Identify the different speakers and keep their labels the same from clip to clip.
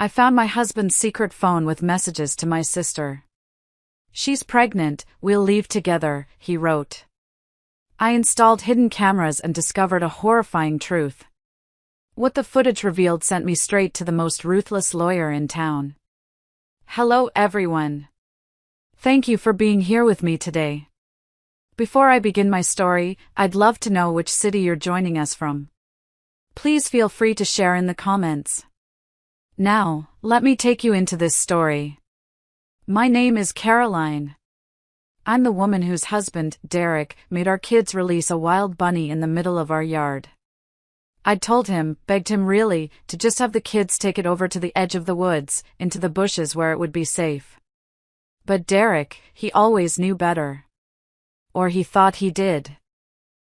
Speaker 1: I found my husband's secret phone with messages to my sister. "She's pregnant, we'll leave together," he wrote. I installed hidden cameras and discovered a horrifying truth. What the footage revealed sent me straight to the most ruthless lawyer in town. Hello everyone. Thank you for being here with me today. Before I begin my story, I'd love to know which city you're joining us from. Please feel free to share in the comments. Now, let me take you into this story. My name is Caroline. I'm the woman whose husband, Derek, made our kids release a wild bunny in the middle of our yard. I'd told him, begged him really, to just have the kids take it over to the edge of the woods, into the bushes where it would be safe. But Derek, he always knew better. Or he thought he did.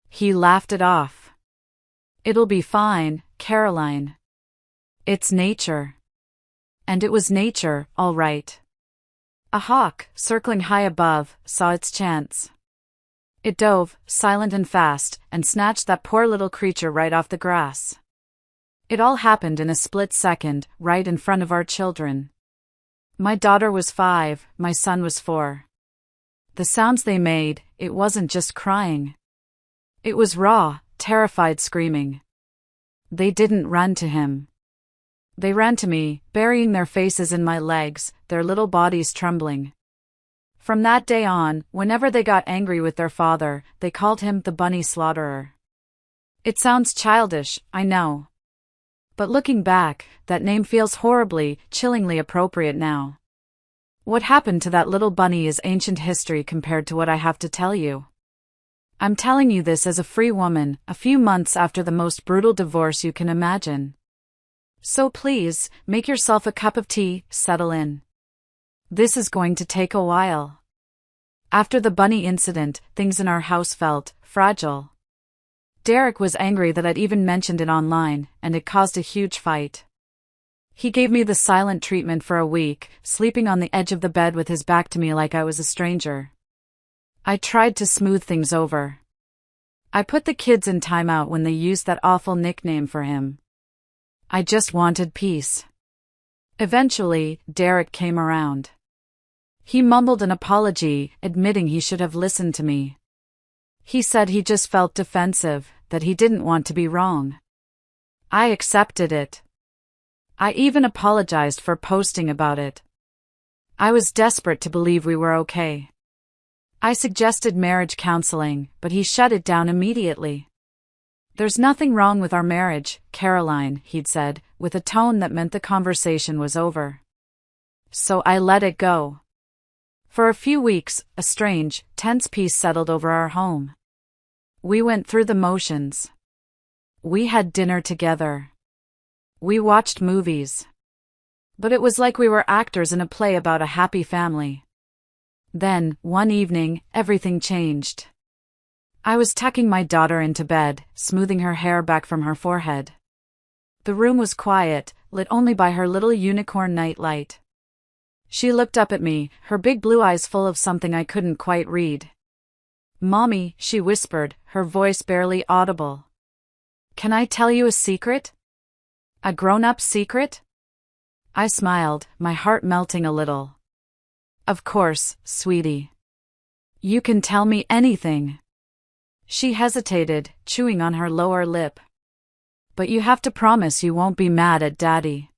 Speaker 1: He laughed it off. "It'll be fine, Caroline. It's nature." And it was nature, all right. A hawk, circling high above, saw its chance. It dove, silent and fast, and snatched that poor little creature right off the grass. It all happened in a split second, right in front of our children. My daughter was 5, my son was 4. The sounds they made, it wasn't just crying. It was raw, terrified screaming. They didn't run to him. They ran to me, burying their faces in my legs, their little bodies trembling. From that day on, whenever they got angry with their father, they called him the bunny slaughterer. It sounds childish, I know. But looking back, that name feels horribly, chillingly appropriate now. What happened to that little bunny is ancient history compared to what I have to tell you. I'm telling you this as a free woman, a few months after the most brutal divorce you can imagine. So please, make yourself a cup of tea, settle in. This is going to take a while. After the bunny incident, things in our house felt fragile. Derek was angry that I'd even mentioned it online, and it caused a huge fight. He gave me the silent treatment for a week, sleeping on the edge of the bed with his back to me like I was a stranger. I tried to smooth things over. I put the kids in timeout when they used that awful nickname for him. I just wanted peace. Eventually, Derek came around. He mumbled an apology, admitting he should have listened to me. He said he just felt defensive, that he didn't want to be wrong. I accepted it. I even apologized for posting about it. I was desperate to believe we were okay. I suggested marriage counseling, but he shut it down immediately. "There's nothing wrong with our marriage, Caroline," he'd said, with a tone that meant the conversation was over. So I let it go. For a few weeks, a strange, tense peace settled over our home. We went through the motions. We had dinner together. We watched movies. But it was like we were actors in a play about a happy family. Then, one evening, everything changed. I was tucking my daughter into bed, smoothing her hair back from her forehead. The room was quiet, lit only by her little unicorn night light. She looked up at me, her big blue eyes full of something I couldn't quite read. "Mommy," she whispered, her voice barely audible. "Can I tell you a secret? A grown-up secret?" I smiled, my heart melting a little. "Of course, sweetie. You can tell me anything." She hesitated, chewing on her lower lip. "But you have to promise you won't be mad at Daddy."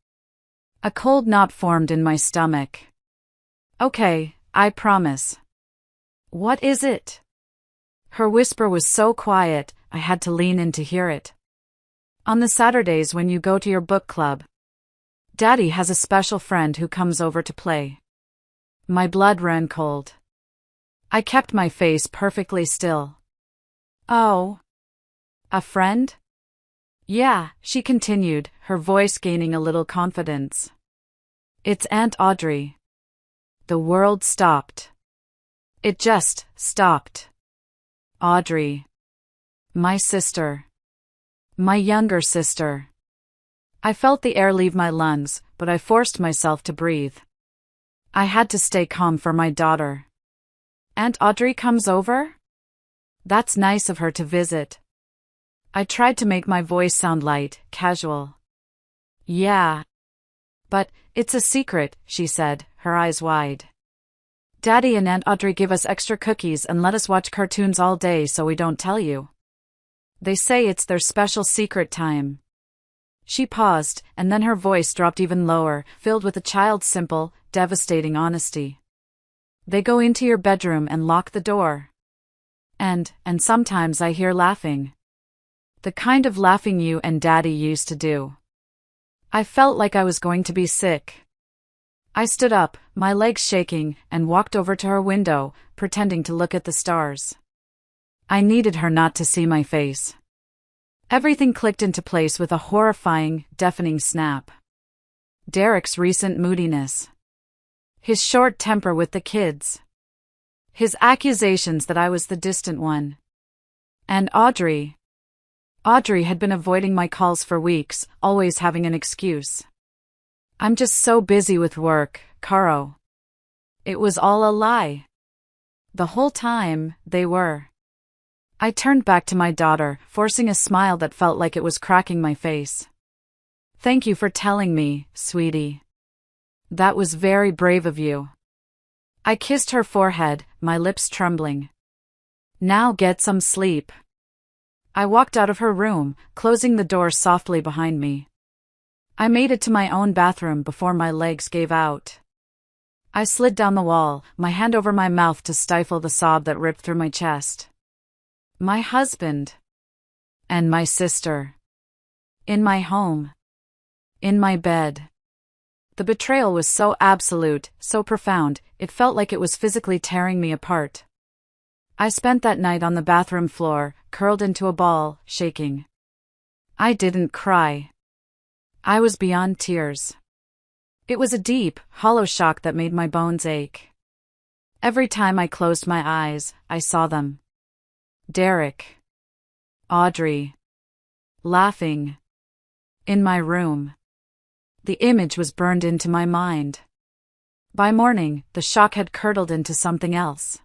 Speaker 1: A cold knot formed in my stomach. "Okay, I promise." "What is it?" Her whisper was so quiet, I had to lean in to hear it. "On the Saturdays when you go to your book club, Daddy has a special friend who comes over to play." My blood ran cold. I kept my face perfectly still. "Oh. A friend?" "Yeah," she continued, her voice gaining a little confidence. "It's Aunt Audrey." The world stopped. It just stopped. Audrey. My sister. My younger sister. I felt the air leave my lungs, but I forced myself to breathe. I had to stay calm for my daughter. "Aunt Audrey comes over? That's nice of her to visit." I tried to make my voice sound light, casual. "Yeah. But, it's a secret, she said, her eyes wide. Daddy and Aunt Audrey give us extra cookies and let us watch cartoons all day so we don't tell you. They say it's their special secret time. She paused, and then her voice dropped even lower, filled with a child's simple, devastating honesty. They go into your bedroom and lock the door. And sometimes I hear laughing. The kind of laughing you and Daddy used to do. I felt like I was going to be sick. I stood up, my legs shaking, and walked over to her window, pretending to look at the stars. I needed her not to see my face. Everything clicked into place with a horrifying, deafening snap. Derek's recent moodiness. His short temper with the kids. His accusations that I was the distant one. And Audrey. Audrey had been avoiding my calls for weeks, always having an excuse. I'm just so busy with work, Caro. It was all a lie. The whole time, they were. I turned back to my daughter, forcing a smile that felt like it was cracking my face. Thank you for telling me, sweetie. That was very brave of you. I kissed her forehead, my lips trembling. Now get some sleep. I walked out of her room, closing the door softly behind me. I made it to my own bathroom before my legs gave out. I slid down the wall, my hand over my mouth to stifle the sob that ripped through my chest. My husband. And my sister. In my home. In my bed. The betrayal was so absolute, so profound, it felt like it was physically tearing me apart. I spent that night on the bathroom floor, curled into a ball, shaking. I didn't cry. I was beyond tears. It was a deep, hollow shock that made my bones ache. Every time I closed my eyes, I saw them. Derek. Audrey. Laughing. In my room. The image was burned into my mind. By morning, the shock had curdled into something else.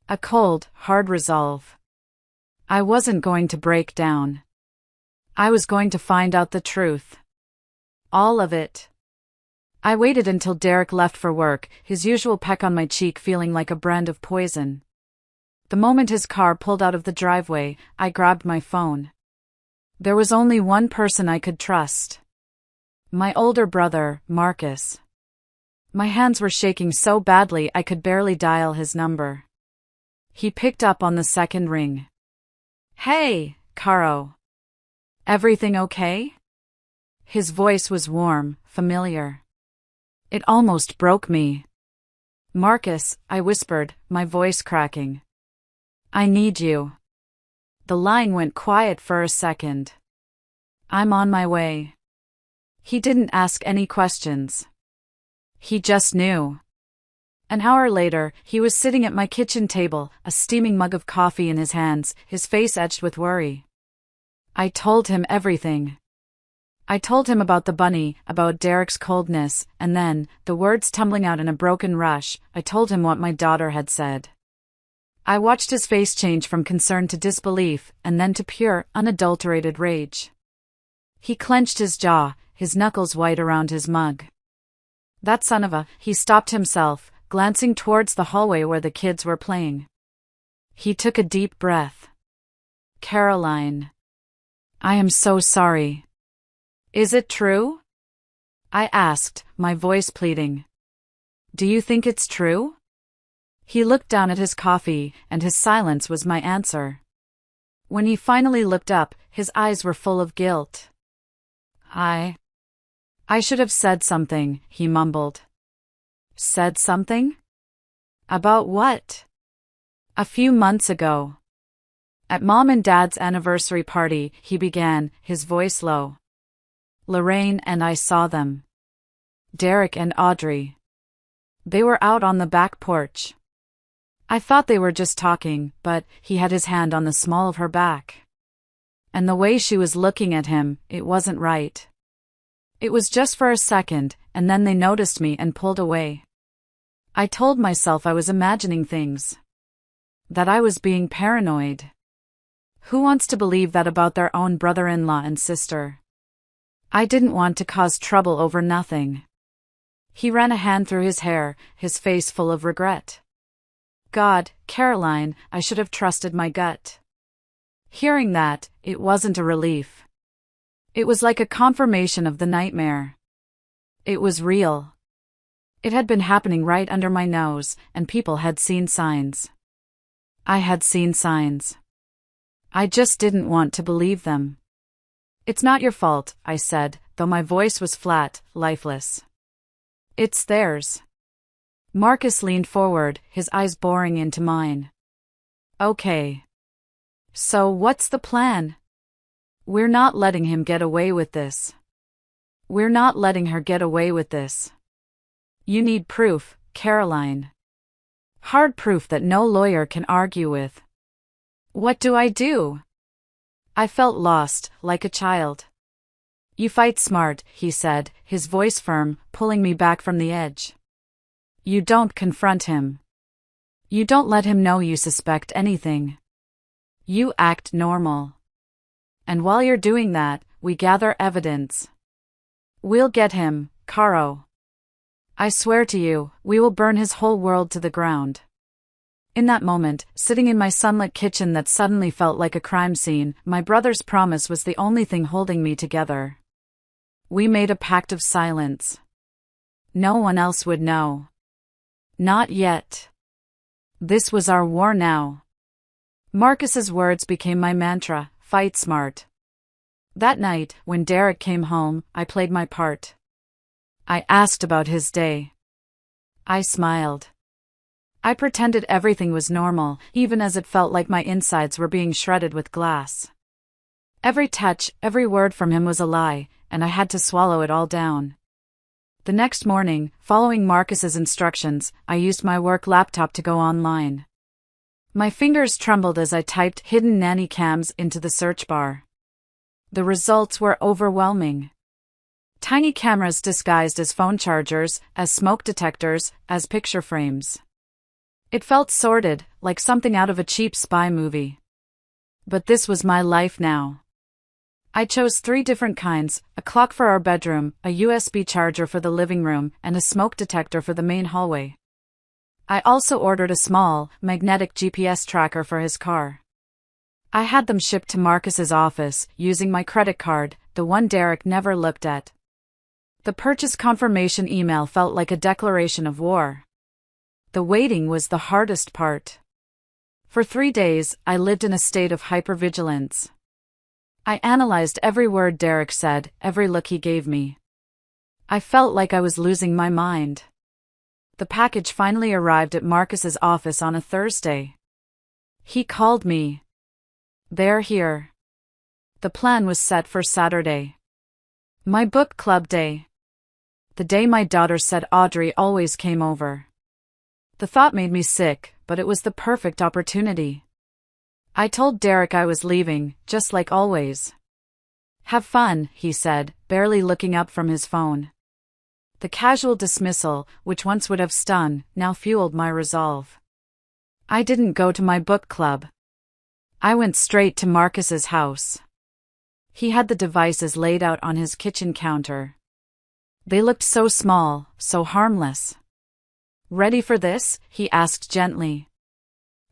Speaker 1: A cold, hard resolve. I wasn't going to break down. I was going to find out the truth. All of it. I waited until Derek left for work, his usual peck on my cheek feeling like a brand of poison. The moment his car pulled out of the driveway, I grabbed my phone. There was only one person I could trust. My older brother, Marcus. My hands were shaking so badly I could barely dial his number. He picked up on the second ring. Hey, Caro. Everything okay? His voice was warm, familiar. It almost broke me. Marcus, I whispered, my voice cracking. I need you. The line went quiet for a second. I'm on my way. He didn't ask any questions. He just knew. An hour later, he was sitting at my kitchen table, a steaming mug of coffee in his hands, his face etched with worry. I told him everything. I told him about the bunny, about Derek's coldness, and then, the words tumbling out in a broken rush, I told him what my daughter had said. I watched his face change from concern to disbelief, and then to pure, unadulterated rage. He clenched his jaw, his knuckles white around his mug. That son of a, he stopped himself, glancing towards the hallway where the kids were playing. He took a deep breath. Caroline. I am so sorry. Is it true? I asked, my voice pleading. Do you think it's true? He looked down at his coffee, and his silence was my answer. When he finally looked up, his eyes were full of guilt. I should have said something, he mumbled. Said something? About what? A few months ago. At Mom and Dad's anniversary party, he began, his voice low. Lorraine and I saw them. Derek and Audrey. They were out on the back porch. I thought they were just talking, but he had his hand on the small of her back. And the way she was looking at him, it wasn't right. It was just for a second, and then they noticed me and pulled away. I told myself I was imagining things. That I was being paranoid. Who wants to believe that about their own brother-in-law and sister? I didn't want to cause trouble over nothing. He ran a hand through his hair, his face full of regret. God, Caroline, I should have trusted my gut. Hearing that, it wasn't a relief. It was like a confirmation of the nightmare. It was real. It had been happening right under my nose, and people had seen signs. I had seen signs. I just didn't want to believe them. It's not your fault, I said, though my voice was flat, lifeless. It's theirs. Marcus leaned forward, his eyes boring into mine. Okay. So what's the plan? We're not letting him get away with this. We're not letting her get away with this. You need proof, Caroline. Hard proof that no lawyer can argue with. What do I do? I felt lost, like a child. You fight smart, he said, his voice firm, pulling me back from the edge. You don't confront him. You don't let him know you suspect anything. You act normal. And while you're doing that, we gather evidence. We'll get him, Caro. I swear to you, we will burn his whole world to the ground. In that moment, sitting in my sunlit kitchen that suddenly felt like a crime scene, my brother's promise was the only thing holding me together. We made a pact of silence. No one else would know. Not yet. This was our war now. Marcus's words became my mantra, fight smart. That night, when Derek came home, I played my part. I asked about his day. I smiled. I pretended everything was normal, even as it felt like my insides were being shredded with glass. Every touch, every word from him was a lie, and I had to swallow it all down. The next morning, following Marcus's instructions, I used my work laptop to go online. My fingers trembled as I typed hidden nanny cams into the search bar. The results were overwhelming. Tiny cameras disguised as phone chargers, as smoke detectors, as picture frames. It felt sordid, like something out of a cheap spy movie. But this was my life now. I chose 3 different kinds, a clock for our bedroom, a USB charger for the living room, and a smoke detector for the main hallway. I also ordered a small, magnetic GPS tracker for his car. I had them shipped to Marcus's office, using my credit card, the one Derek never looked at. The purchase confirmation email felt like a declaration of war. The waiting was the hardest part. For 3 days, I lived in a state of hypervigilance. I analyzed every word Derek said, every look he gave me. I felt like I was losing my mind. The package finally arrived at Marcus's office on a Thursday. He called me. They're here. The plan was set for Saturday. My book club day. The day my daughter said Audrey always came over. The thought made me sick, but it was the perfect opportunity. I told Derek I was leaving, just like always. Have fun, he said, barely looking up from his phone. The casual dismissal, which once would have stung, now fueled my resolve. I didn't go to my book club. I went straight to Marcus's house. He had the devices laid out on his kitchen counter. They looked so small, so harmless. Ready for this? He asked gently.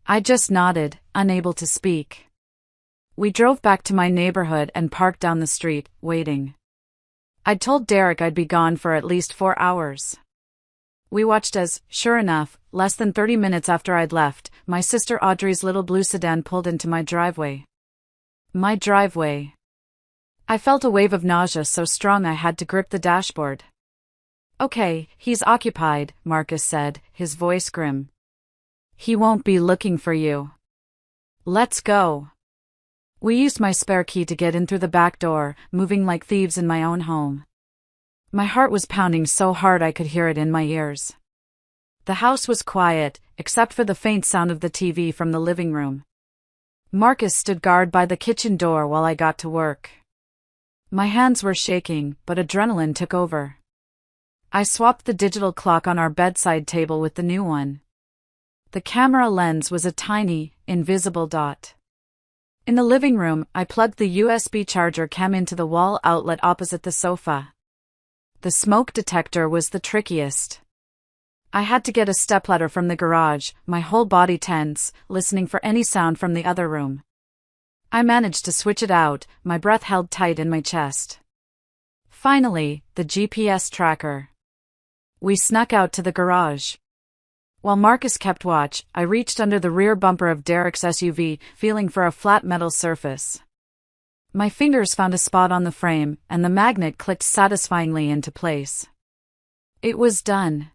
Speaker 1: I just nodded, unable to speak. We drove back to my neighborhood and parked down the street, waiting. I'd told Derek I'd be gone for at least 4 hours. We watched as, sure enough, less than 30 minutes after I'd left, my sister Audrey's little blue sedan pulled into my driveway. My driveway. I felt a wave of nausea so strong I had to grip the dashboard. Okay, he's occupied, Marcus said, his voice grim. He won't be looking for you. Let's go. We used my spare key to get in through the back door, moving like thieves in my own home. My heart was pounding so hard I could hear it in my ears. The house was quiet, except for the faint sound of the TV from the living room. Marcus stood guard by the kitchen door while I got to work. My hands were shaking, but adrenaline took over. I swapped the digital clock on our bedside table with the new one. The camera lens was a tiny, invisible dot. In the living room, I plugged the USB charger cam into the wall outlet opposite the sofa. The smoke detector was the trickiest. I had to get a stepladder from the garage, my whole body tense, listening for any sound from the other room. I managed to switch it out, my breath held tight in my chest. Finally, the GPS tracker. We snuck out to the garage. While Marcus kept watch, I reached under the rear bumper of Derek's SUV, feeling for a flat metal surface. My fingers found a spot on the frame, and the magnet clicked satisfyingly into place. It was done.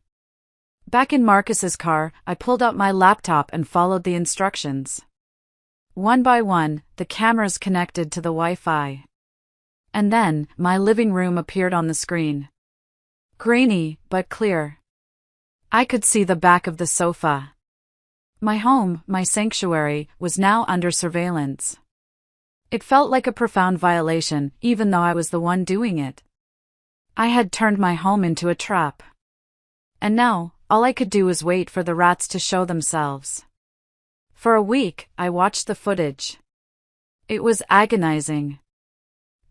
Speaker 1: Back in Marcus's car, I pulled out my laptop and followed the instructions. One by one, the cameras connected to the Wi-Fi. And then, my living room appeared on the screen. Grainy, but clear. I could see the back of the sofa. My home, my sanctuary, was now under surveillance. It felt like a profound violation, even though I was the one doing it. I had turned my home into a trap. And now, all I could do was wait for the rats to show themselves. For a week, I watched the footage. It was agonizing.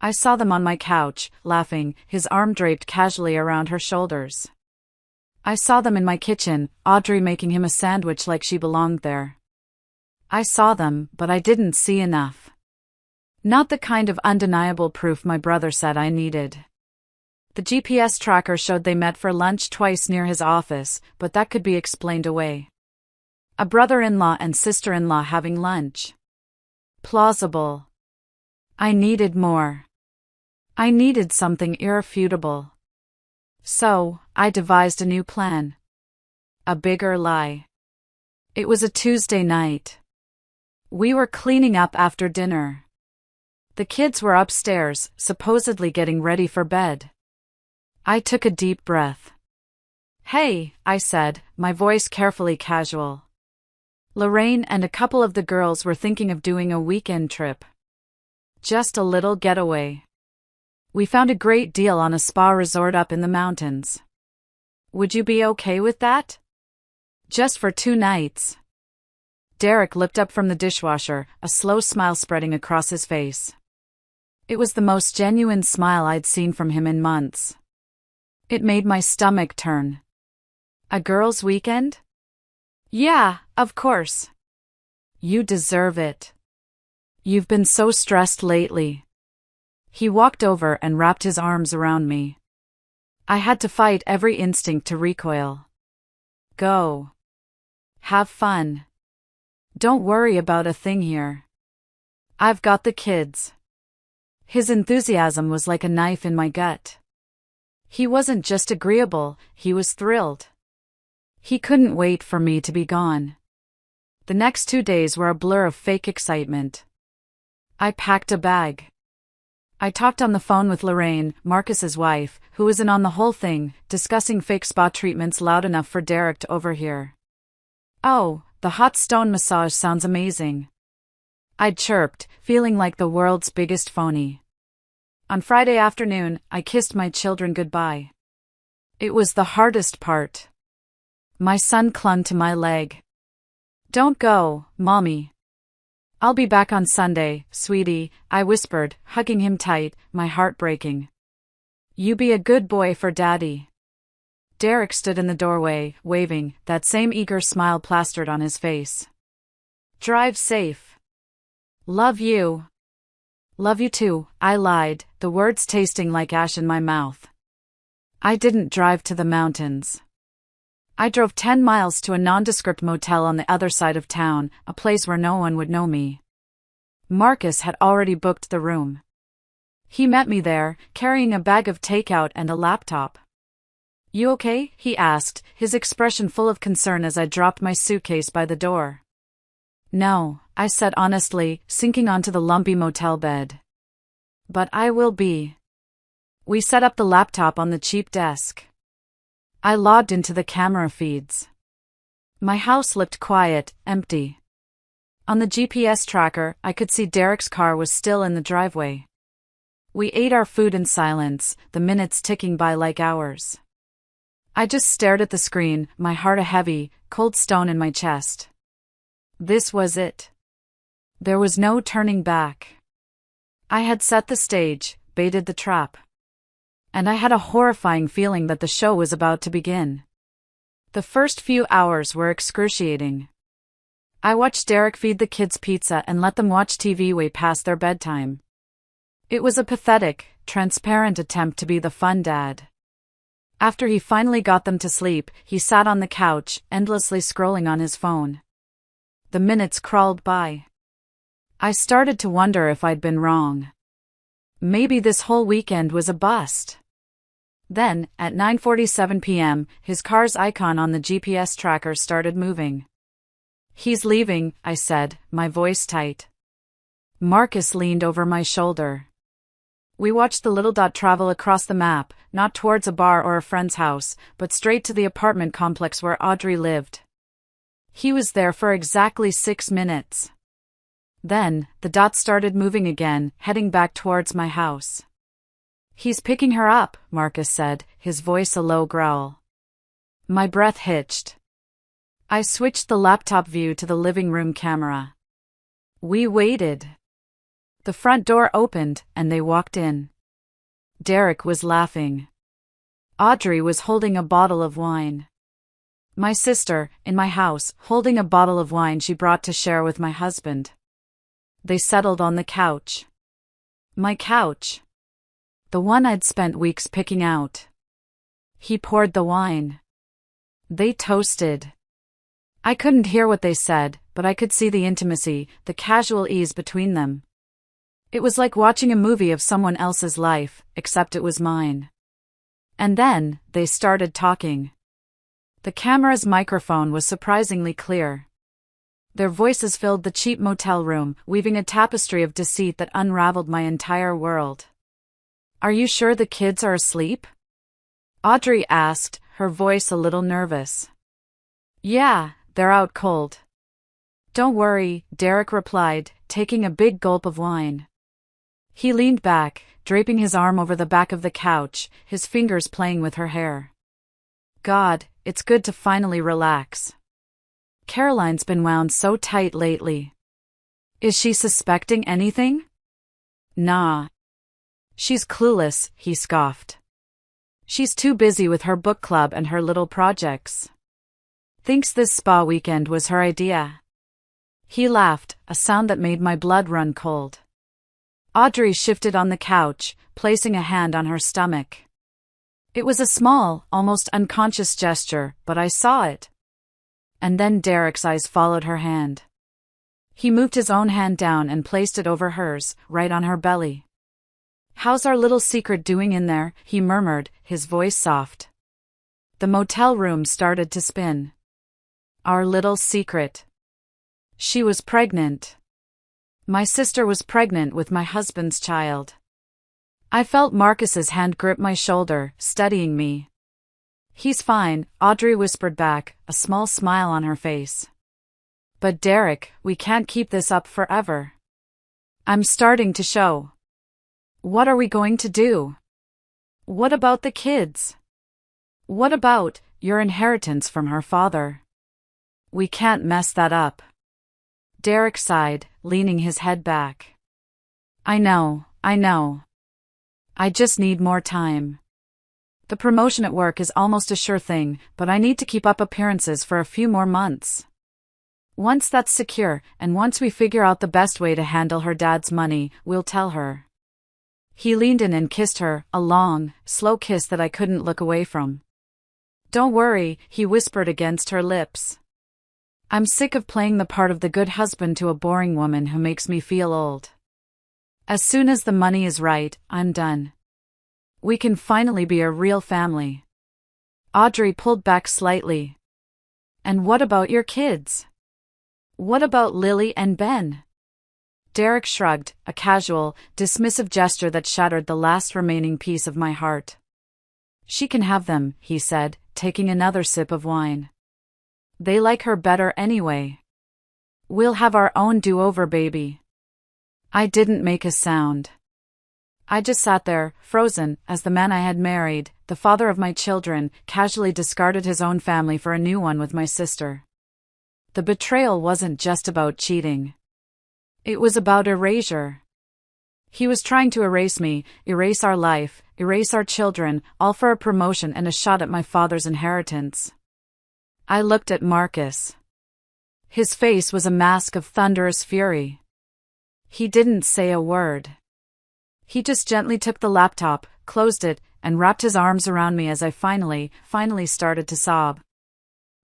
Speaker 1: I saw them on my couch, laughing, his arm draped casually around her shoulders. I saw them in my kitchen, Audrey making him a sandwich like she belonged there. I saw them, but I didn't see enough. Not the kind of undeniable proof my brother said I needed. The GPS tracker showed they met for lunch twice near his office, but that could be explained away. A brother-in-law and sister-in-law having lunch. Plausible. I needed more. I needed something irrefutable. So, I devised a new plan. A bigger lie. It was a Tuesday night. We were cleaning up after dinner. The kids were upstairs, supposedly getting ready for bed. I took a deep breath. "Hey," I said, my voice carefully casual. Lorraine and a couple of the girls were thinking of doing a weekend trip. Just a little getaway. We found a great deal on a spa resort up in the mountains. Would you be okay with that? Just for 2 nights. Derek looked up from the dishwasher, a slow smile spreading across his face. It was the most genuine smile I'd seen from him in months. It made my stomach turn. A girls' weekend? Yeah, of course. You deserve it. You've been so stressed lately. He walked over and wrapped his arms around me. I had to fight every instinct to recoil. Go. Have fun. Don't worry about a thing here. I've got the kids. His enthusiasm was like a knife in my gut. He wasn't just agreeable, he was thrilled. He couldn't wait for me to be gone. The next 2 days were a blur of fake excitement. I packed a bag. I talked on the phone with Lorraine, Marcus's wife, who was in on the whole thing, discussing fake spa treatments loud enough for Derek to overhear. "Oh, the hot stone massage sounds amazing," I chirped, feeling like the world's biggest phony. On Friday afternoon, I kissed my children goodbye. It was the hardest part. My son clung to my leg. "Don't go, Mommy. I'll be back on Sunday, sweetie," I whispered, hugging him tight, my heart breaking. "You be a good boy for Daddy." Derek stood in the doorway, waving, that same eager smile plastered on his face. "Drive safe." "Love you." "Love you too," I lied, the words tasting like ash in my mouth. I didn't drive to the mountains. I drove 10 miles to a nondescript motel on the other side of town, a place where no one would know me. Marcus had already booked the room. He met me there, carrying a bag of takeout and a laptop. "You okay?" he asked, his expression full of concern as I dropped my suitcase by the door. "No," I said honestly, sinking onto the lumpy motel bed. "But I will be." We set up the laptop on the cheap desk. I logged into the camera feeds. My house looked quiet, empty. On the GPS tracker, I could see Derek's car was still in the driveway. We ate our food in silence, the minutes ticking by like hours. I just stared at the screen, my heart a heavy, cold stone in my chest. This was it. There was no turning back. I had set the stage, baited the trap. And I had a horrifying feeling that the show was about to begin. The first few hours were excruciating. I watched Derek feed the kids pizza and let them watch TV way past their bedtime. It was a pathetic, transparent attempt to be the fun dad. After he finally got them to sleep, he sat on the couch, endlessly scrolling on his phone. The minutes crawled by. I started to wonder if I'd been wrong. Maybe this whole weekend was a bust. Then, at 9:47 p.m., his car's icon on the GPS tracker started moving. "He's leaving," I said, my voice tight. Marcus leaned over my shoulder. We watched the little dot travel across the map, not towards a bar or a friend's house, but straight to the apartment complex where Audrey lived. He was there for exactly 6 minutes. Then, the dot started moving again, heading back towards my house. "He's picking her up," Marcus said, his voice a low growl. My breath hitched. I switched the laptop view to the living room camera. We waited. The front door opened, and they walked in. Derek was laughing. Audrey was holding a bottle of wine. My sister, in my house, holding a bottle of wine she brought to share with my husband. They settled on the couch. My couch. The one I'd spent weeks picking out. He poured the wine. They toasted. I couldn't hear what they said, but I could see the intimacy, the casual ease between them. It was like watching a movie of someone else's life, except it was mine. And then, they started talking. The camera's microphone was surprisingly clear. Their voices filled the cheap motel room, weaving a tapestry of deceit that unraveled my entire world. "Are you sure the kids are asleep?" Audrey asked, her voice a little nervous. "Yeah, they're out cold." "Don't worry," Derek replied, taking a big gulp of wine. He leaned back, draping his arm over the back of the couch, his fingers playing with her hair. "God, it's good to finally relax. Caroline's been wound so tight lately." "Is she suspecting anything?" "Nah. She's clueless," he scoffed. "She's too busy with her book club and her little projects. Thinks this spa weekend was her idea." He laughed, a sound that made my blood run cold. Audrey shifted on the couch, placing a hand on her stomach. It was a small, almost unconscious gesture, but I saw it. And then Derek's eyes followed her hand. He moved his own hand down and placed it over hers, right on her belly. "How's our little secret doing in there?" he murmured, his voice soft. The motel room started to spin. Our little secret. She was pregnant. My sister was pregnant with my husband's child. I felt Marcus's hand grip my shoulder, steadying me. "He's fine," Audrey whispered back, a small smile on her face. "But Derek, we can't keep this up forever. I'm starting to show. What are we going to do? What about the kids? What about your inheritance from her father? We can't mess that up." Derek sighed, leaning his head back. I know. I just need more time. The promotion at work is almost a sure thing, but I need to keep up appearances for a few more months. Once that's secure, and once we figure out the best way to handle her dad's money, we'll tell her." He leaned in and kissed her, a long, slow kiss that I couldn't look away from. "Don't worry," he whispered against her lips. "I'm sick of playing the part of the good husband to a boring woman who makes me feel old. As soon as the money is right, I'm done. We can finally be a real family." Audrey pulled back slightly. "And what about your kids? What about Lily and Ben?" Derek shrugged, a casual, dismissive gesture that shattered the last remaining piece of my heart. "She can have them," he said, taking another sip of wine. "They like her better anyway. We'll have our own do-over baby." I didn't make a sound. I just sat there, frozen, as the man I had married, the father of my children, casually discarded his own family for a new one with my sister. The betrayal wasn't just about cheating. It was about erasure. He was trying to erase me, erase our life, erase our children, all for a promotion and a shot at my father's inheritance. I looked at Marcus. His face was a mask of thunderous fury. He didn't say a word. He just gently took the laptop, closed it, and wrapped his arms around me as I finally started to sob.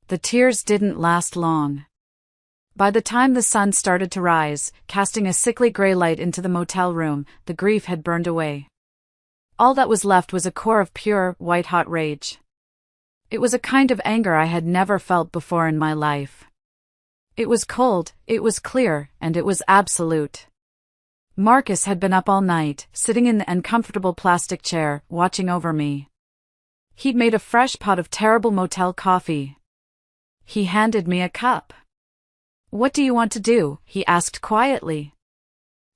Speaker 1: The tears didn't last long. By the time the sun started to rise, casting a sickly gray light into the motel room, the grief had burned away. All that was left was a core of pure, white-hot rage. It was a kind of anger I had never felt before in my life. It was cold, it was clear, and it was absolute. Marcus had been up all night, sitting in the uncomfortable plastic chair, watching over me. He'd made a fresh pot of terrible motel coffee. He handed me a cup. "What do you want to do?" he asked quietly.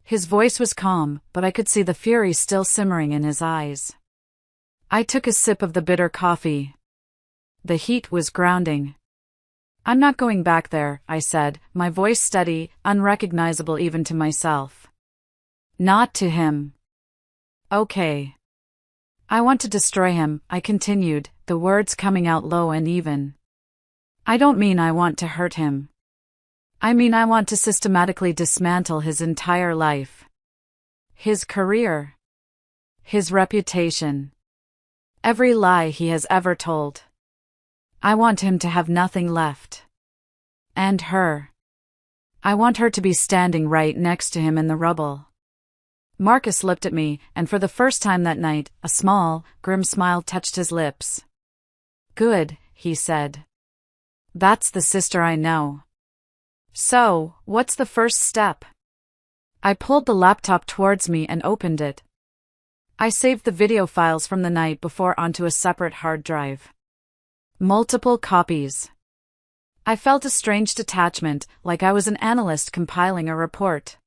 Speaker 1: His voice was calm, but I could see the fury still simmering in his eyes. I took a sip of the bitter coffee. The heat was grounding. "I'm not going back there," I said, my voice steady, unrecognizable even to myself. "Not to him." "Okay." "I want to destroy him," I continued, the words coming out low and even. "I don't mean I want to hurt him. I mean I want to systematically dismantle his entire life. His career. His reputation. Every lie he has ever told. I want him to have nothing left. And her. I want her to be standing right next to him in the rubble." Marcus looked at me, and for the first time that night, a small, grim smile touched his lips. "Good," he said. "That's the sister I know. So, what's the first step?" I pulled the laptop towards me and opened it. I saved the video files from the night before onto a separate hard drive. Multiple copies. I felt a strange detachment, like I was an analyst compiling a report.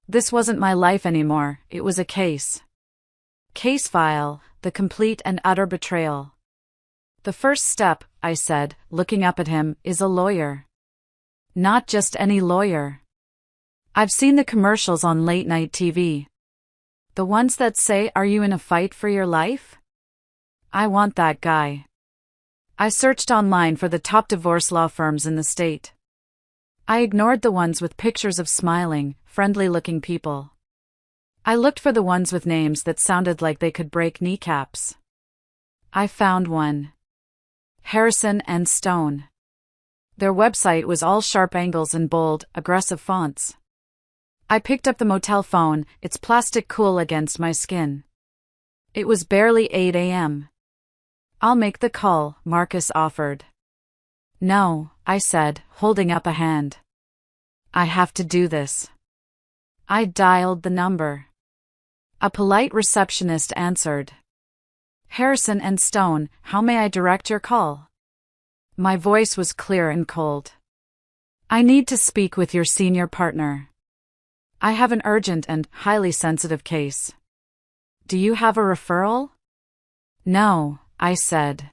Speaker 1: This wasn't my life anymore, it was a case. Case file, the complete and utter betrayal. "The first step," I said, looking up at him, "is a lawyer. Not just any lawyer. I've seen the commercials on late-night TV. The ones that say, 'Are you in a fight for your life?' I want that guy." I searched online for the top divorce law firms in the state. I ignored the ones with pictures of smiling, friendly-looking people. I looked for the ones with names that sounded like they could break kneecaps. I found one. Harrison and Stone. Their website was all sharp angles and bold, aggressive fonts. I picked up the motel phone, its plastic cool against my skin. It was barely 8 a.m. "I'll make the call," Marcus offered. "No," I said, holding up a hand. "I have to do this." I dialed the number. A polite receptionist answered. "Harrison and Stone, how may I direct your call?" My voice was clear and cold. "I need to speak with your senior partner. I have an urgent and highly sensitive case." "Do you have a referral?" "No," I said.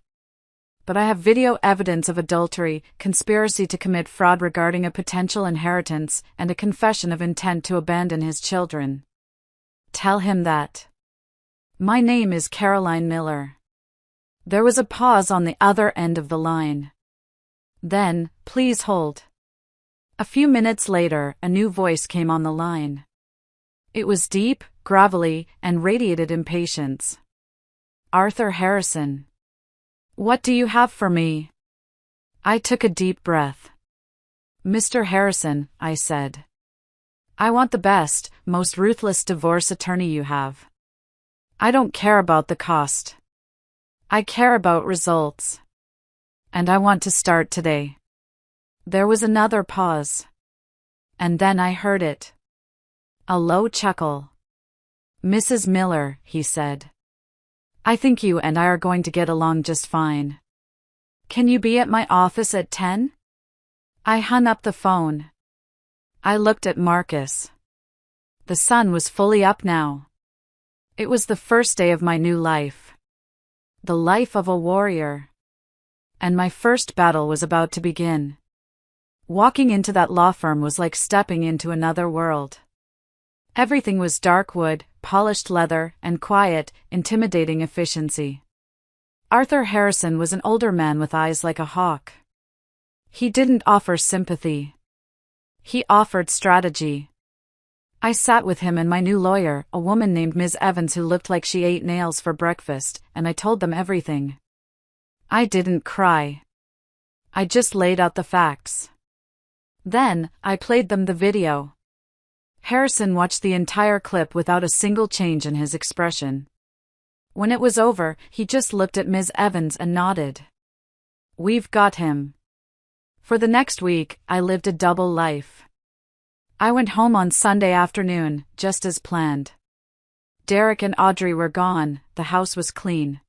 Speaker 1: "But I have video evidence of adultery, conspiracy to commit fraud regarding a potential inheritance, and a confession of intent to abandon his children." "Tell him that. My name is Caroline Miller." There was a pause on the other end of the line. Then, "Please hold." A few minutes later, a new voice came on the line. It was deep, gravelly, and radiated impatience. "Arthur Harrison. What do you have for me?" I took a deep breath. "Mr. Harrison," I said. "I want the best, most ruthless divorce attorney you have. I don't care about the cost. I care about results. And I want to start today." There was another pause. And then I heard it. A low chuckle. "Mrs. Miller," he said. "I think you and I are going to get along just fine. Can you be at my office at 10? I hung up the phone. I looked at Marcus. The sun was fully up now. It was the first day of my new life. The life of a warrior. And my first battle was about to begin. Walking into that law firm was like stepping into another world. Everything was dark wood, polished leather, and quiet, intimidating efficiency. Arthur Harrison was an older man with eyes like a hawk. He didn't offer sympathy. He offered strategy. I sat with him and my new lawyer, a woman named Ms. Evans who looked like she ate nails for breakfast, and I told them everything. I didn't cry. I just laid out the facts. Then, I played them the video. Harrison watched the entire clip without a single change in his expression. When it was over, he just looked at Ms. Evans and nodded. We've got him. For the next week, I lived a double life. I went home on Sunday afternoon, just as planned. Derek and Audrey were gone, the house was clean.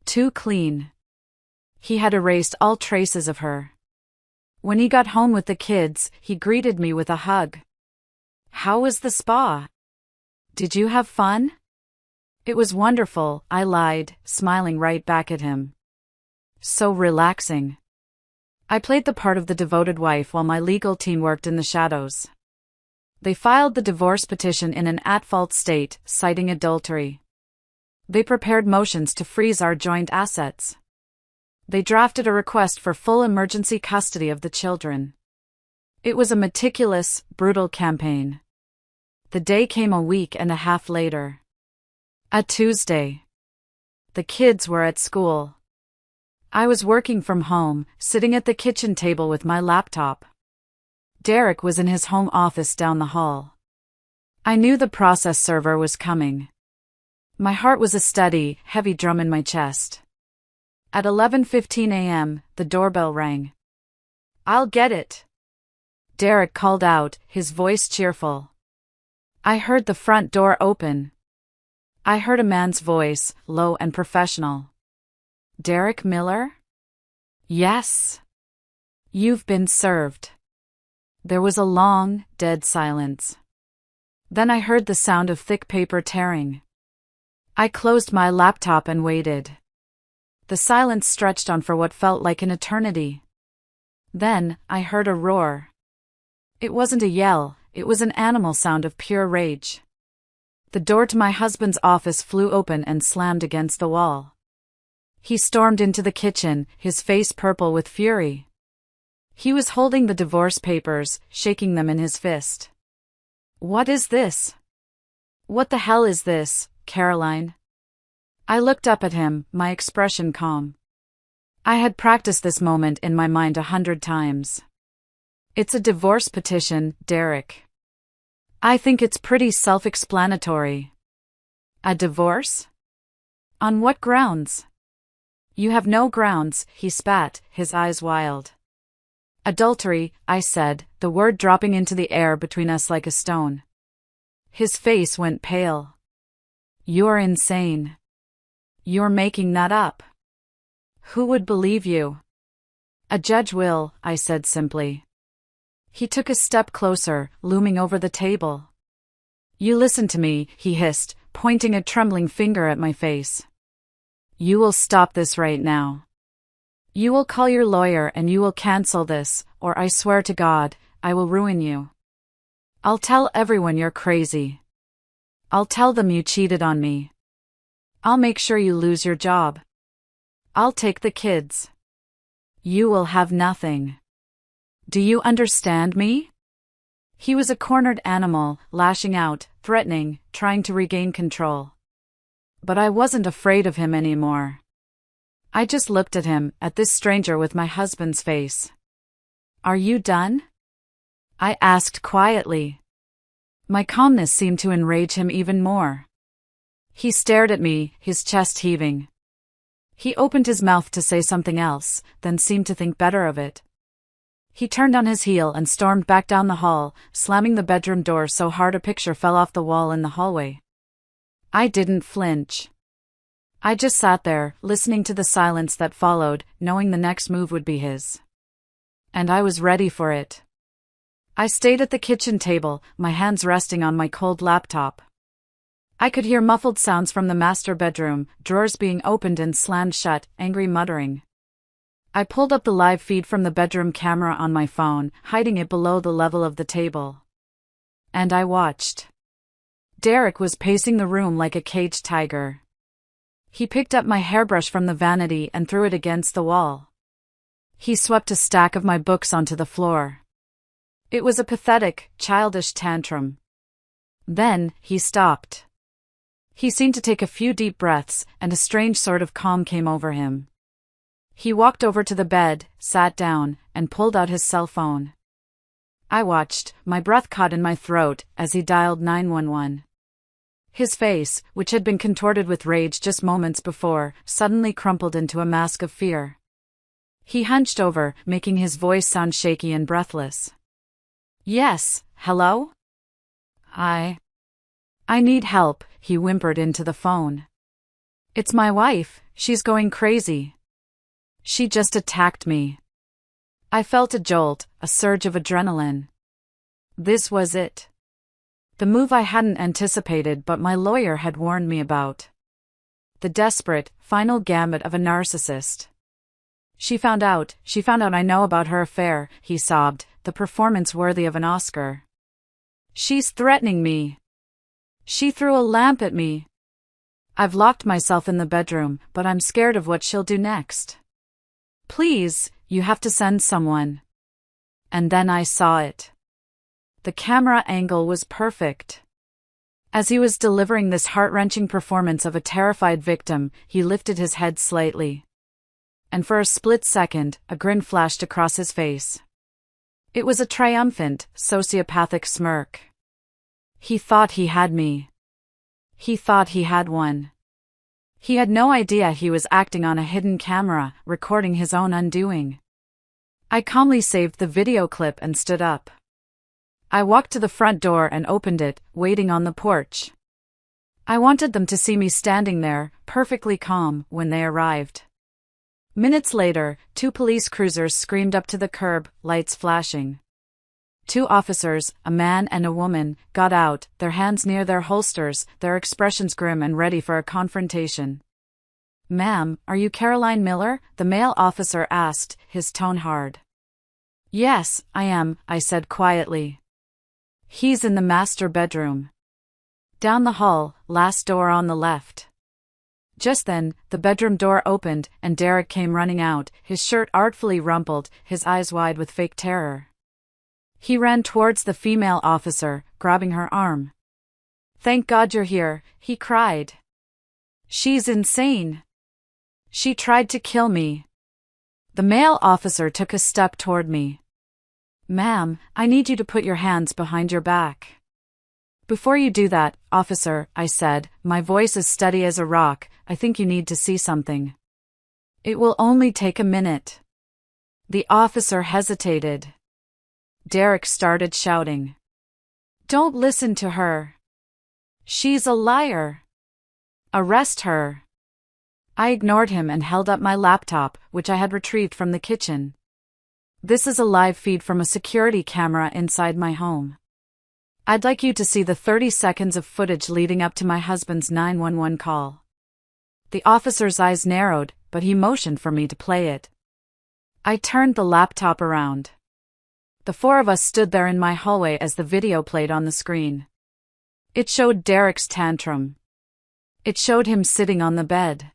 Speaker 1: Too clean. He had erased all traces of her. When he got home with the kids, he greeted me with a hug. How was the spa? Did you have fun? It was wonderful, I lied, smiling right back at him. So relaxing. I played the part of the devoted wife while my legal team worked in the shadows. They filed the divorce petition in an at-fault state, citing adultery. They prepared motions to freeze our joint assets. They drafted a request for full emergency custody of the children. It was a meticulous, brutal campaign. The day came a week and a half later. A Tuesday. The kids were at school. I was working from home, sitting at the kitchen table with my laptop. Derek was in his home office down the hall. I knew the process server was coming. My heart was a steady, heavy drum in my chest. At 11:15 a.m., the doorbell rang. I'll get it. Derek called out, his voice cheerful. I heard the front door open. I heard a man's voice, low and professional. Derek Miller? Yes. You've been served. There was a long, dead silence. Then I heard the sound of thick paper tearing. I closed my laptop and waited. The silence stretched on for what felt like an eternity. Then, I heard a roar. It wasn't a yell, it was an animal sound of pure rage. The door to my husband's office flew open and slammed against the wall. He stormed into the kitchen, his face purple with fury. He was holding the divorce papers, shaking them in his fist. What is this? What the hell is this, Caroline? I looked up at him, my expression calm. I had practiced this moment in my mind 100 times. It's a divorce petition, Derek. I think it's pretty self-explanatory. A divorce? On what grounds? You have no grounds, he spat, his eyes wild. Adultery, I said, the word dropping into the air between us like a stone. His face went pale. You're insane. You're making that up. Who would believe you? A judge will, I said simply. He took a step closer, looming over the table. You listen to me, he hissed, pointing a trembling finger at my face. You will stop this right now. You will call your lawyer and you will cancel this, or I swear to God, I will ruin you. I'll tell everyone you're crazy. I'll tell them you cheated on me. I'll make sure you lose your job. I'll take the kids. You will have nothing. Do you understand me? He was a cornered animal, lashing out, threatening, trying to regain control. But I wasn't afraid of him anymore. I just looked at him, at this stranger with my husband's face. Are you done? I asked quietly. My calmness seemed to enrage him even more. He stared at me, his chest heaving. He opened his mouth to say something else, then seemed to think better of it. He turned on his heel and stormed back down the hall, slamming the bedroom door so hard a picture fell off the wall in the hallway. I didn't flinch. I just sat there, listening to the silence that followed, knowing the next move would be his. And I was ready for it. I stayed at the kitchen table, my hands resting on my cold laptop. I could hear muffled sounds from the master bedroom, drawers being opened and slammed shut, angry muttering. I pulled up the live feed from the bedroom camera on my phone, hiding it below the level of the table. And I watched. Derek was pacing the room like a caged tiger. He picked up my hairbrush from the vanity and threw it against the wall. He swept a stack of my books onto the floor. It was a pathetic, childish tantrum. Then, he stopped. He seemed to take a few deep breaths, and a strange sort of calm came over him. He walked over to the bed, sat down, and pulled out his cell phone. I watched, my breath caught in my throat, as he dialed 911. His face, which had been contorted with rage just moments before, suddenly crumpled into a mask of fear. He hunched over, making his voice sound shaky and breathless. "Yes, hello? I need help," he whimpered into the phone. "It's my wife, she's going crazy. She just attacked me." I felt a jolt, a surge of adrenaline. This was it. The move I hadn't anticipated but my lawyer had warned me about. The desperate, final gambit of a narcissist. She found out I know about her affair," he sobbed, the performance worthy of an Oscar. "She's threatening me. She threw a lamp at me. I've locked myself in the bedroom, but I'm scared of what she'll do next. Please, you have to send someone." And then I saw it. The camera angle was perfect. As he was delivering this heart-wrenching performance of a terrified victim, he lifted his head slightly. And for a split second, a grin flashed across his face. It was a triumphant, sociopathic smirk. He thought he had me. He thought he had won. He had no idea he was acting on a hidden camera, recording his own undoing. I calmly saved the video clip and stood up. I walked to the front door and opened it, waiting on the porch. I wanted them to see me standing there, perfectly calm, when they arrived. Minutes later, 2 police cruisers screamed up to the curb, lights flashing. 2 officers, a man and a woman, got out, their hands near their holsters, their expressions grim and ready for a confrontation. "Ma'am, are you Caroline Miller?" the male officer asked, his tone hard. "Yes, I am," I said quietly. "He's in the master bedroom. Down the hall, last door on the left." Just then, the bedroom door opened, and Derek came running out, his shirt artfully rumpled, his eyes wide with fake terror. He ran towards the female officer, grabbing her arm. "Thank God you're here," he cried. "She's insane. She tried to kill me." The male officer took a step toward me. "Ma'am, I need you to put your hands behind your back." "Before you do that, officer," I said, my voice as steady as a rock, "I think you need to see something. It will only take a minute." The officer hesitated. Derek started shouting. "Don't listen to her. She's a liar. Arrest her." I ignored him and held up my laptop, which I had retrieved from the kitchen. "This is a live feed from a security camera inside my home. I'd like you to see the 30 seconds of footage leading up to my husband's 911 call." The officer's eyes narrowed, but he motioned for me to play it. I turned the laptop around. The 4 of us stood there in my hallway as the video played on the screen. It showed Derek's tantrum. It showed him sitting on the bed.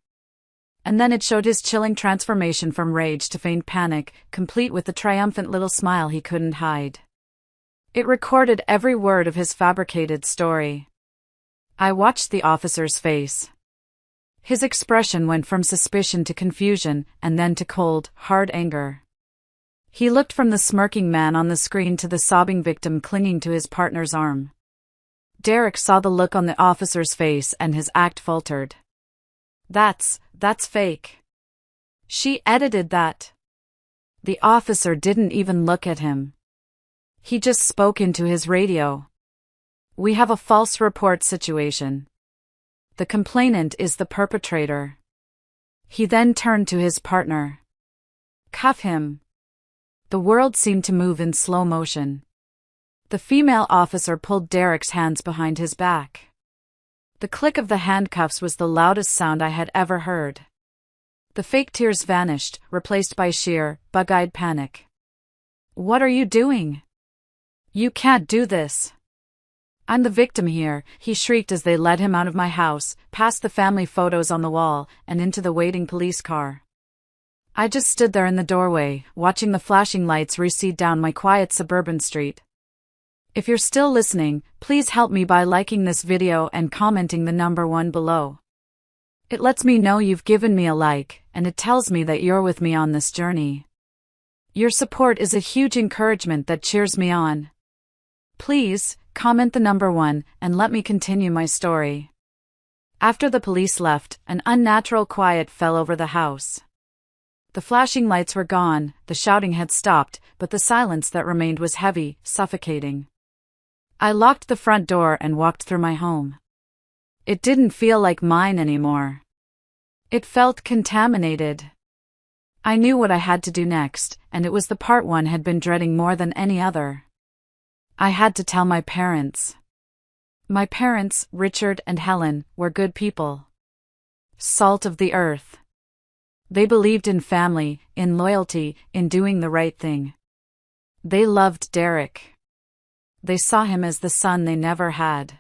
Speaker 1: And then it showed his chilling transformation from rage to feigned panic, complete with the triumphant little smile he couldn't hide. It recorded every word of his fabricated story. I watched the officer's face. His expression went from suspicion to confusion, and then to cold, hard anger. He looked from the smirking man on the screen to the sobbing victim clinging to his partner's arm. Derek saw the look on the officer's face and his act faltered. That's fake. She edited that." The officer didn't even look at him. He just spoke into his radio. "We have a false report situation. The complainant is the perpetrator." He then turned to his partner. "Cuff him." The world seemed to move in slow motion. The female officer pulled Derek's hands behind his back. The click of the handcuffs was the loudest sound I had ever heard. The fake tears vanished, replaced by sheer, bug-eyed panic. "What are you doing? You can't do this. I'm the victim here," he shrieked as they led him out of my house, past the family photos on the wall, and into the waiting police car. I just stood there in the doorway, watching the flashing lights recede down my quiet suburban street. If you're still listening, please help me by liking this video and commenting the number 1 below. It lets me know you've given me a like, and it tells me that you're with me on this journey. Your support is a huge encouragement that cheers me on. Please, comment the number 1, and let me continue my story. After the police left, an unnatural quiet fell over the house. The flashing lights were gone, the shouting had stopped, but the silence that remained was heavy, suffocating. I locked the front door and walked through my home. It didn't feel like mine anymore. It felt contaminated. I knew what I had to do next, and it was the part one had been dreading more than any other. I had to tell my parents. My parents, Richard and Helen, were good people. Salt of the earth. They believed in family, in loyalty, in doing the right thing. They loved Derek. They saw him as the son they never had.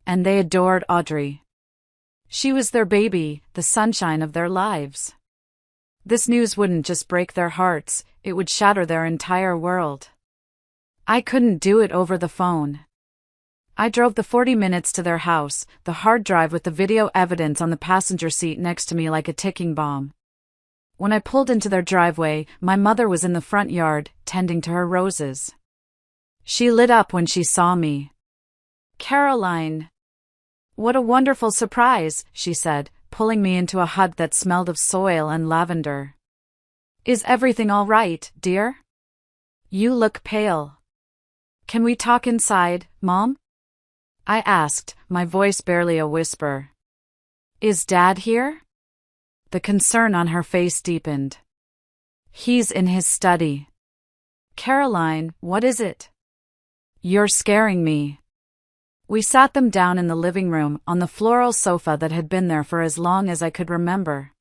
Speaker 1: And they adored Audrey. She was their baby, the sunshine of their lives. This news wouldn't just break their hearts, it would shatter their entire world. I couldn't do it over the phone. I drove the 40 minutes to their house, the hard drive with the video evidence on the passenger seat next to me like a ticking bomb. When I pulled into their driveway, my mother was in the front yard, tending to her roses. She lit up when she saw me. "Caroline. What a wonderful surprise," she said, pulling me into a hut that smelled of soil and lavender. "Is everything all right, dear? You look pale. Can we talk inside, Mom?" I asked, my voice barely a whisper. "Is Dad here?" The concern on her face deepened. "He's in his study." "Caroline, what is it?" "You're scaring me." We sat them down in the living room, on the floral sofa that had been there for as long as I could remember.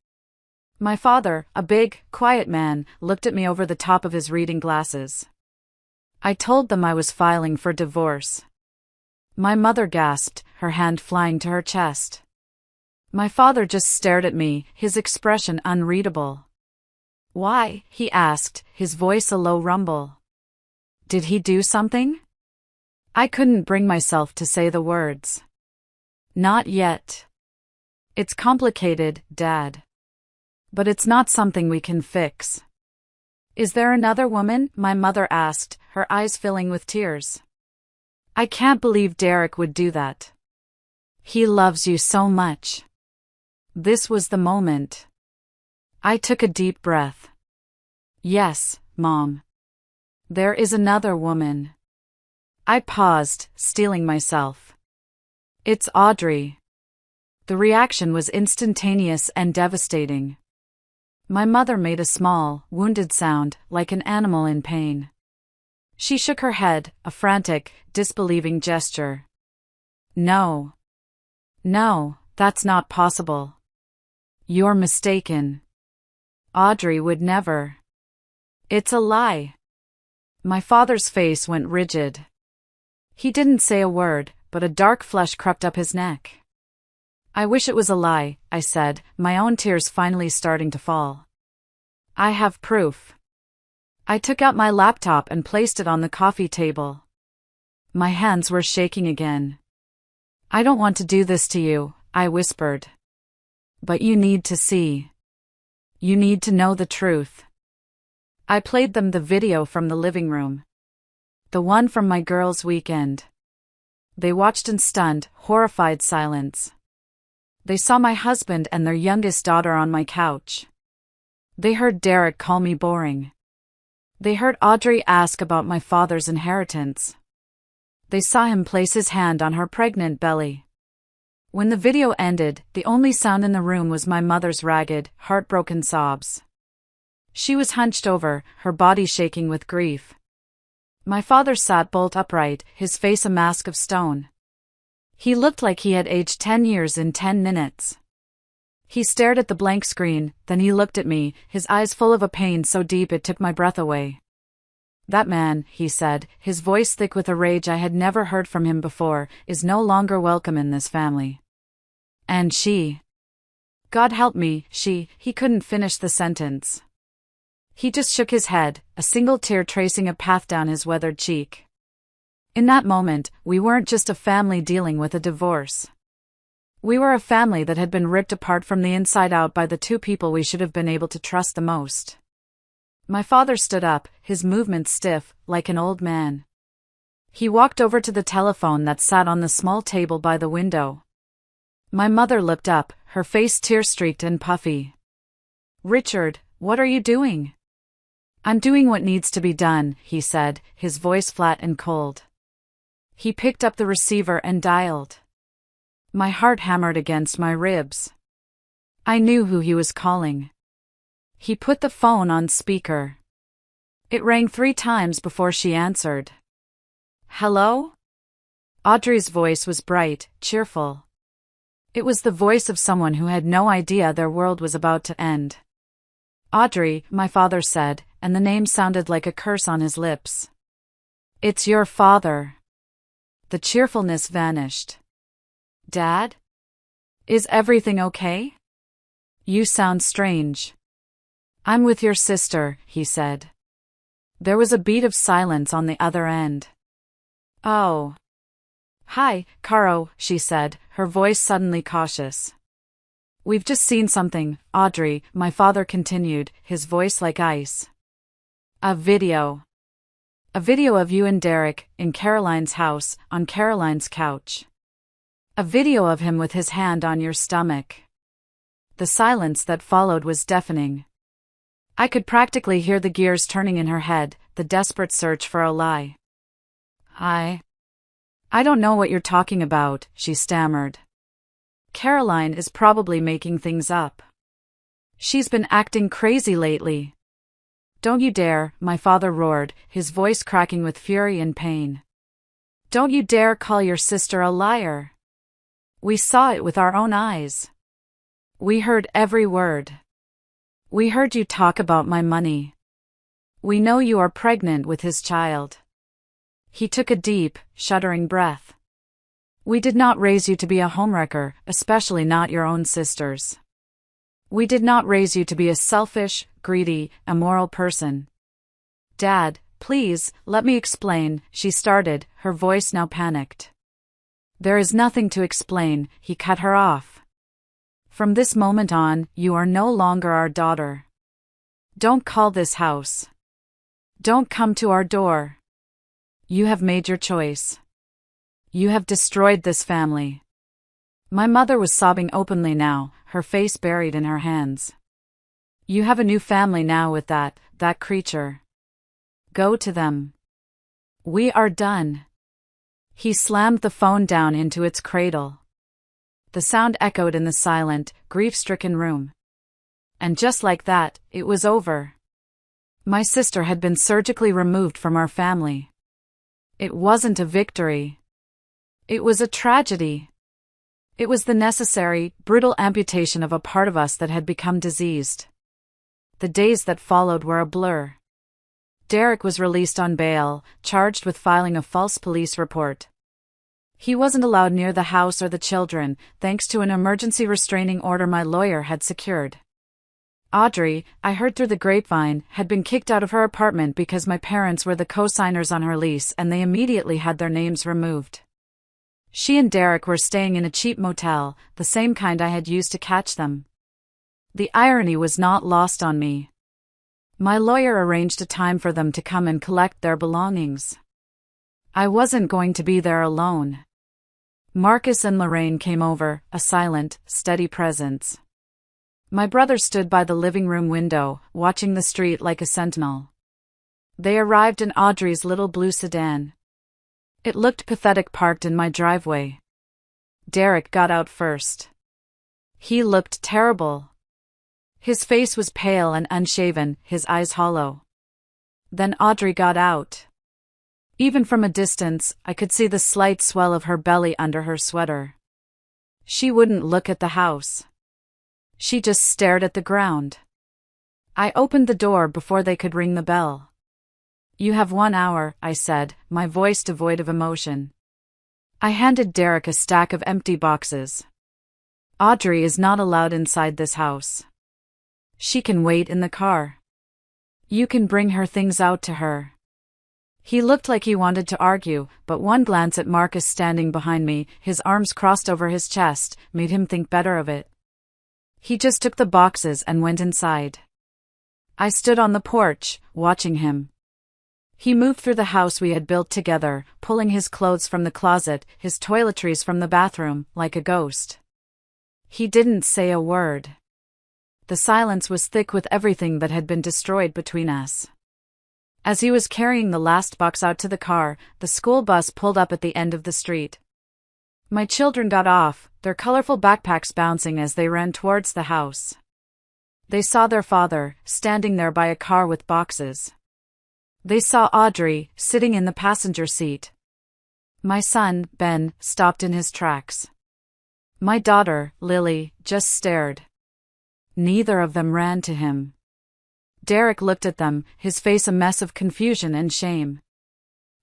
Speaker 1: My father, a big, quiet man, looked at me over the top of his reading glasses. I told them I was filing for divorce. My mother gasped, her hand flying to her chest. My father just stared at me, his expression unreadable. "Why?" he asked, his voice a low rumble. "Did he do something?" I couldn't bring myself to say the words. "Not yet. It's complicated, Dad. But it's not something we can fix." "Is there another woman?" my mother asked, her eyes filling with tears. "I can't believe Derek would do that. He loves you so much." This was the moment. I took a deep breath. "Yes, Mom. There is another woman." I paused, steeling myself. "It's Audrey." The reaction was instantaneous and devastating. My mother made a small, wounded sound, like an animal in pain. She shook her head, a frantic, disbelieving gesture. "No. No, that's not possible. You're mistaken. Audrey would never. It's a lie." My father's face went rigid. He didn't say a word, but a dark flush crept up his neck. "I wish it was a lie," I said, my own tears finally starting to fall. "I have proof." I took out my laptop and placed it on the coffee table. My hands were shaking again. "I don't want to do this to you," I whispered. "But you need to see. You need to know the truth." I played them the video from the living room. The one from my girls' weekend. They watched in stunned, horrified silence. They saw my husband and their youngest daughter on my couch. They heard Derek call me boring. They heard Audrey ask about my father's inheritance. They saw him place his hand on her pregnant belly. When the video ended, the only sound in the room was my mother's ragged, heartbroken sobs. She was hunched over, her body shaking with grief. My father sat bolt upright, his face a mask of stone. He looked like he had aged 10 years in 10 minutes. He stared at the blank screen, then he looked at me, his eyes full of a pain so deep it took my breath away. "That man," he said, his voice thick with a rage I had never heard from him before, "is no longer welcome in this family. And she. God help me, he couldn't finish the sentence. He just shook his head, a single tear tracing a path down his weathered cheek. In that moment, we weren't just a family dealing with a divorce. We were a family that had been ripped apart from the inside out by the two people we should have been able to trust the most. My father stood up, his movements stiff, like an old man. He walked over to the telephone that sat on the small table by the window. My mother looked up, her face tear-streaked and puffy. "Richard, what are you doing?" "I'm doing what needs to be done," he said, his voice flat and cold. He picked up the receiver and dialed. My heart hammered against my ribs. I knew who he was calling. He put the phone on speaker. It rang 3 times before she answered. "Hello?" Audrey's voice was bright, cheerful. It was the voice of someone who had no idea their world was about to end. "Audrey," my father said, and the name sounded like a curse on his lips. "It's your father." The cheerfulness vanished. "Dad? Is everything okay? You sound strange." "I'm with your sister," he said. There was a beat of silence on the other end. "Oh. Hi, Caro," she said, her voice suddenly cautious. "We've just seen something, Audrey," my father continued, his voice like ice. "A video. A video of you and Derek, in Caroline's house, on Caroline's couch. A video of him with his hand on your stomach." The silence that followed was deafening. I could practically hear the gears turning in her head, the desperate search for a lie. I don't know what you're talking about," she stammered. "Caroline is probably making things up. She's been acting crazy lately." "Don't you dare," my father roared, his voice cracking with fury and pain. "Don't you dare call your sister a liar. We saw it with our own eyes. We heard every word. We heard you talk about my money. We know you are pregnant with his child." He took a deep, shuddering breath. "We did not raise you to be a homewrecker, especially not your own sisters. We did not raise you to be a selfish, greedy, immoral person." "Dad, please, let me explain," she started, her voice now panicked. "There is nothing to explain," he cut her off. "From this moment on, you are no longer our daughter. Don't call this house. Don't come to our door. You have made your choice. You have destroyed this family." My mother was sobbing openly now, her face buried in her hands. "You have a new family now with that creature. Go to them. We are done." He slammed the phone down into its cradle. The sound echoed in the silent, grief-stricken room. And just like that, it was over. My sister had been surgically removed from our family. It wasn't a victory. It was a tragedy. It was the necessary, brutal amputation of a part of us that had become diseased. The days that followed were a blur. Derek was released on bail, charged with filing a false police report. He wasn't allowed near the house or the children, thanks to an emergency restraining order my lawyer had secured. Audrey, I heard through the grapevine, had been kicked out of her apartment because my parents were the co-signers on her lease and they immediately had their names removed. She and Derek were staying in a cheap motel, the same kind I had used to catch them. The irony was not lost on me. My lawyer arranged a time for them to come and collect their belongings. I wasn't going to be there alone. Marcus and Lorraine came over, a silent, steady presence. My brother stood by the living room window, watching the street like a sentinel. They arrived in Audrey's little blue sedan. It looked pathetic parked in my driveway. Derek got out first. He looked terrible. His face was pale and unshaven, his eyes hollow. Then Audrey got out. Even from a distance, I could see the slight swell of her belly under her sweater. She wouldn't look at the house. She just stared at the ground. I opened the door before they could ring the bell. "You have 1 hour," I said, my voice devoid of emotion. I handed Derek a stack of empty boxes. "Audrey is not allowed inside this house. She can wait in the car. You can bring her things out to her." He looked like he wanted to argue, but one glance at Marcus standing behind me, his arms crossed over his chest, made him think better of it. He just took the boxes and went inside. I stood on the porch, watching him. He moved through the house we had built together, pulling his clothes from the closet, his toiletries from the bathroom, like a ghost. He didn't say a word. The silence was thick with everything that had been destroyed between us. As he was carrying the last box out to the car, the school bus pulled up at the end of the street. My children got off, their colorful backpacks bouncing as they ran towards the house. They saw their father, standing there by a car with boxes. They saw Audrey, sitting in the passenger seat. My son, Ben, stopped in his tracks. My daughter, Lily, just stared. Neither of them ran to him. Derek looked at them, his face a mess of confusion and shame.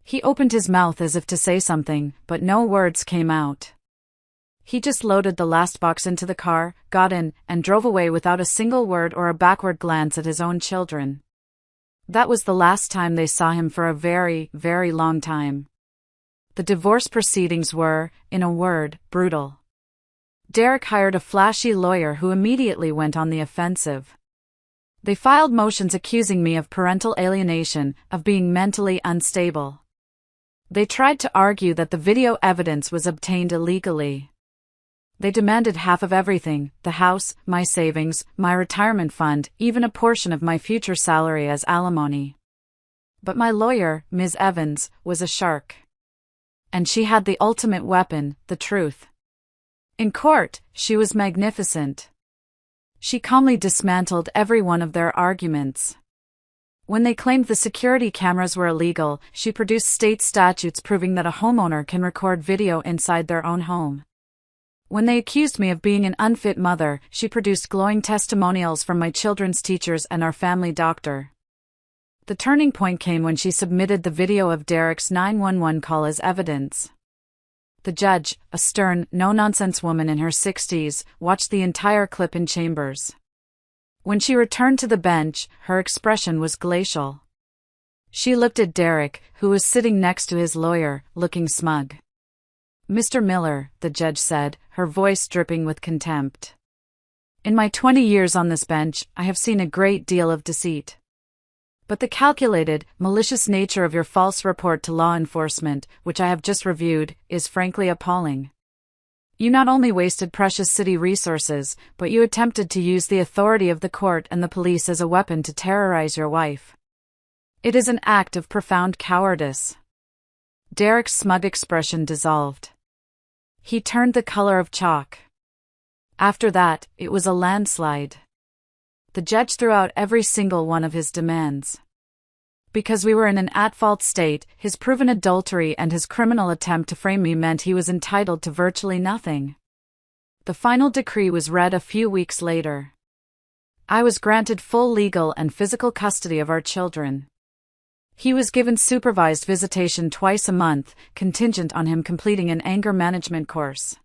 Speaker 1: He opened his mouth as if to say something, but no words came out. He just loaded the last box into the car, got in, and drove away without a single word or a backward glance at his own children. That was the last time they saw him for a very, very long time. The divorce proceedings were, in a word, brutal. Derek hired a flashy lawyer who immediately went on the offensive. They filed motions accusing me of parental alienation, of being mentally unstable. They tried to argue that the video evidence was obtained illegally. They demanded half of everything, the house, my savings, my retirement fund, even a portion of my future salary as alimony. But my lawyer, Ms. Evans, was a shark. And she had the ultimate weapon, the truth. In court, she was magnificent. She calmly dismantled every one of their arguments. When they claimed the security cameras were illegal, she produced state statutes proving that a homeowner can record video inside their own home. When they accused me of being an unfit mother, she produced glowing testimonials from my children's teachers and our family doctor. The turning point came when she submitted the video of Derek's 911 call as evidence. The judge, a stern, no-nonsense woman in her 60s, watched the entire clip in chambers. When she returned to the bench, her expression was glacial. She looked at Derek, who was sitting next to his lawyer, looking smug. "Mr. Miller," the judge said, her voice dripping with contempt. "In my 20 years on this bench, I have seen a great deal of deceit. But the calculated, malicious nature of your false report to law enforcement, which I have just reviewed, is frankly appalling. You not only wasted precious city resources, but you attempted to use the authority of the court and the police as a weapon to terrorize your wife. It is an act of profound cowardice." Derek's smug expression dissolved. He turned the color of chalk. After that, it was a landslide. The judge threw out every single one of his demands. Because we were in an at-fault state, his proven adultery and his criminal attempt to frame me meant he was entitled to virtually nothing. The final decree was read a few weeks later. I was granted full legal and physical custody of our children. He was given supervised visitation twice a month, contingent on him completing an anger management course.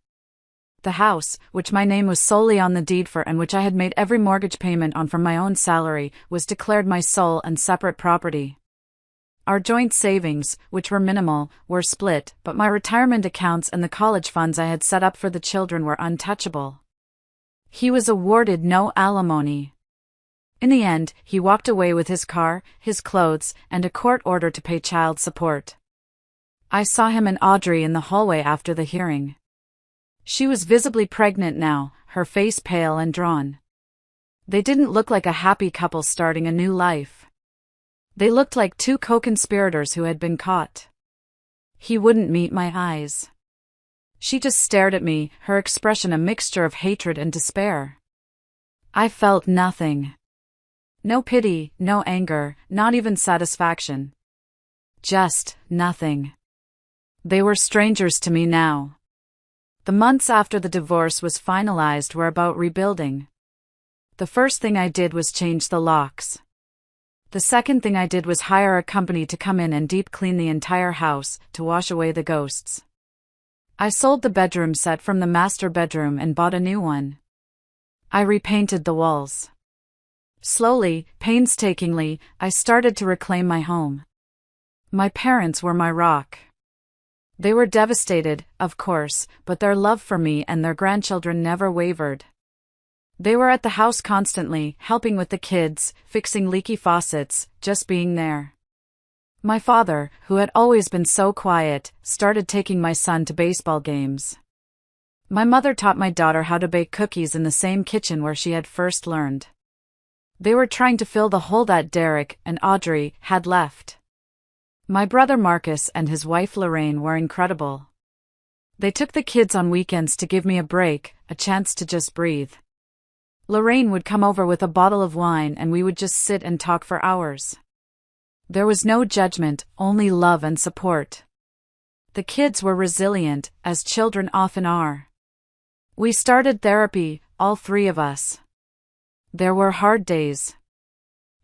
Speaker 1: The house, which my name was solely on the deed for and which I had made every mortgage payment on from my own salary, was declared my sole and separate property. Our joint savings, which were minimal, were split, but my retirement accounts and the college funds I had set up for the children were untouchable. He was awarded no alimony. In the end, he walked away with his car, his clothes, and a court order to pay child support. I saw him and Audrey in the hallway after the hearing. She was visibly pregnant now, her face pale and drawn. They didn't look like a happy couple starting a new life. They looked like two co-conspirators who had been caught. He wouldn't meet my eyes. She just stared at me, her expression a mixture of hatred and despair. I felt nothing. No pity, no anger, not even satisfaction. Just nothing. They were strangers to me now. The months after the divorce was finalized were about rebuilding. The first thing I did was change the locks. The second thing I did was hire a company to come in and deep clean the entire house to wash away the ghosts. I sold the bedroom set from the master bedroom and bought a new one. I repainted the walls. Slowly, painstakingly, I started to reclaim my home. My parents were my rock. They were devastated, of course, but their love for me and their grandchildren never wavered. They were at the house constantly, helping with the kids, fixing leaky faucets, just being there. My father, who had always been so quiet, started taking my son to baseball games. My mother taught my daughter how to bake cookies in the same kitchen where she had first learned. They were trying to fill the hole that Derek and Audrey had left. My brother Marcus and his wife Lorraine were incredible. They took the kids on weekends to give me a break, a chance to just breathe. Lorraine would come over with a bottle of wine and we would just sit and talk for hours. There was no judgment, only love and support. The kids were resilient, as children often are. We started therapy, all three of us. There were hard days.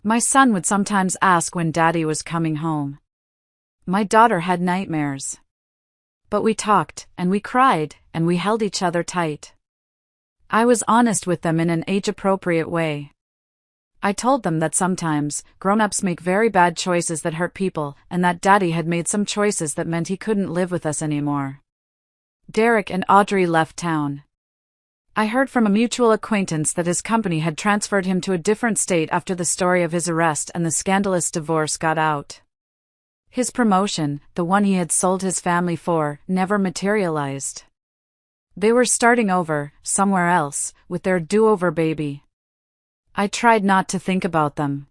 Speaker 1: My son would sometimes ask when Daddy was coming home. My daughter had nightmares. But we talked, and we cried, and we held each other tight. I was honest with them in an age-appropriate way. I told them that sometimes, grown-ups make very bad choices that hurt people, and that Daddy had made some choices that meant he couldn't live with us anymore. Derek and Audrey left town. I heard from a mutual acquaintance that his company had transferred him to a different state after the story of his arrest and the scandalous divorce got out. His promotion, the one he had sold his family for, never materialized. They were starting over, somewhere else, with their do-over baby. I tried not to think about them.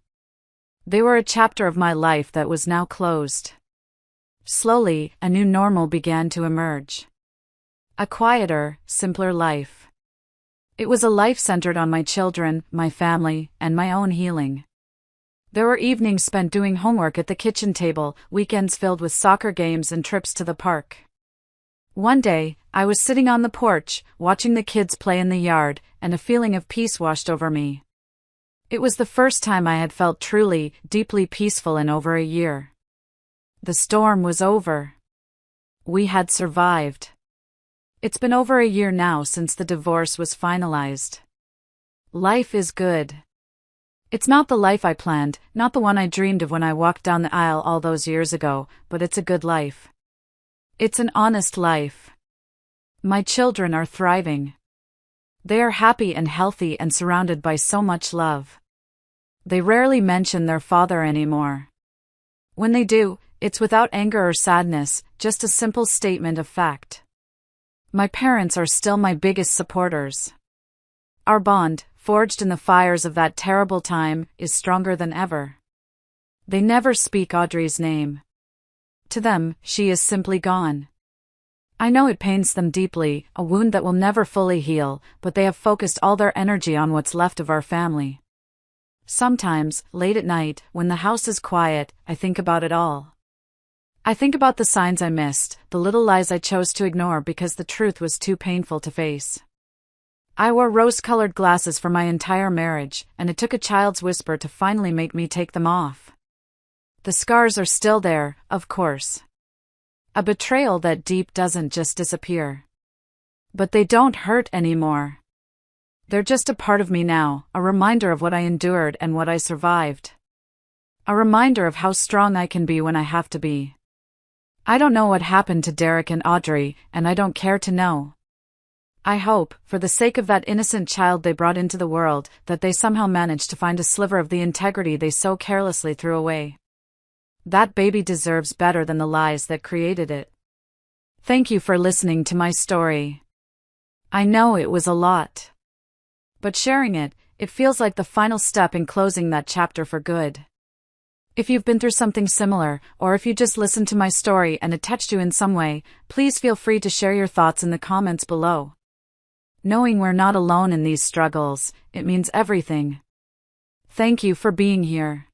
Speaker 1: They were a chapter of my life that was now closed. Slowly, a new normal began to emerge. A quieter, simpler life. It was a life centered on my children, my family, and my own healing. There were evenings spent doing homework at the kitchen table, weekends filled with soccer games and trips to the park. One day, I was sitting on the porch, watching the kids play in the yard, and a feeling of peace washed over me. It was the first time I had felt truly, deeply peaceful in over a year. The storm was over. We had survived. It's been over a year now since the divorce was finalized. Life is good. It's not the life I planned, not the one I dreamed of when I walked down the aisle all those years ago, but it's a good life. It's an honest life. My children are thriving. They are happy and healthy and surrounded by so much love. They rarely mention their father anymore. When they do, it's without anger or sadness, just a simple statement of fact. My parents are still my biggest supporters. Our bond, forged in the fires of that terrible time, is stronger than ever. They never speak Audrey's name. To them, she is simply gone. I know it pains them deeply, a wound that will never fully heal, but they have focused all their energy on what's left of our family. Sometimes, late at night, when the house is quiet, I think about it all. I think about the signs I missed, the little lies I chose to ignore because the truth was too painful to face. I wore rose-colored glasses for my entire marriage, and it took a child's whisper to finally make me take them off. The scars are still there, of course. A betrayal that deep doesn't just disappear. But they don't hurt anymore. They're just a part of me now, a reminder of what I endured and what I survived. A reminder of how strong I can be when I have to be. I don't know what happened to Derek and Audrey, and I don't care to know. I hope, for the sake of that innocent child they brought into the world, that they somehow managed to find a sliver of the integrity they so carelessly threw away. That baby deserves better than the lies that created it. Thank you for listening to my story. I know it was a lot. But sharing it, it feels like the final step in closing that chapter for good. If you've been through something similar, or if you just listened to my story and it touched you in some way, please feel free to share your thoughts in the comments below. Knowing we're not alone in these struggles, it means everything. Thank you for being here.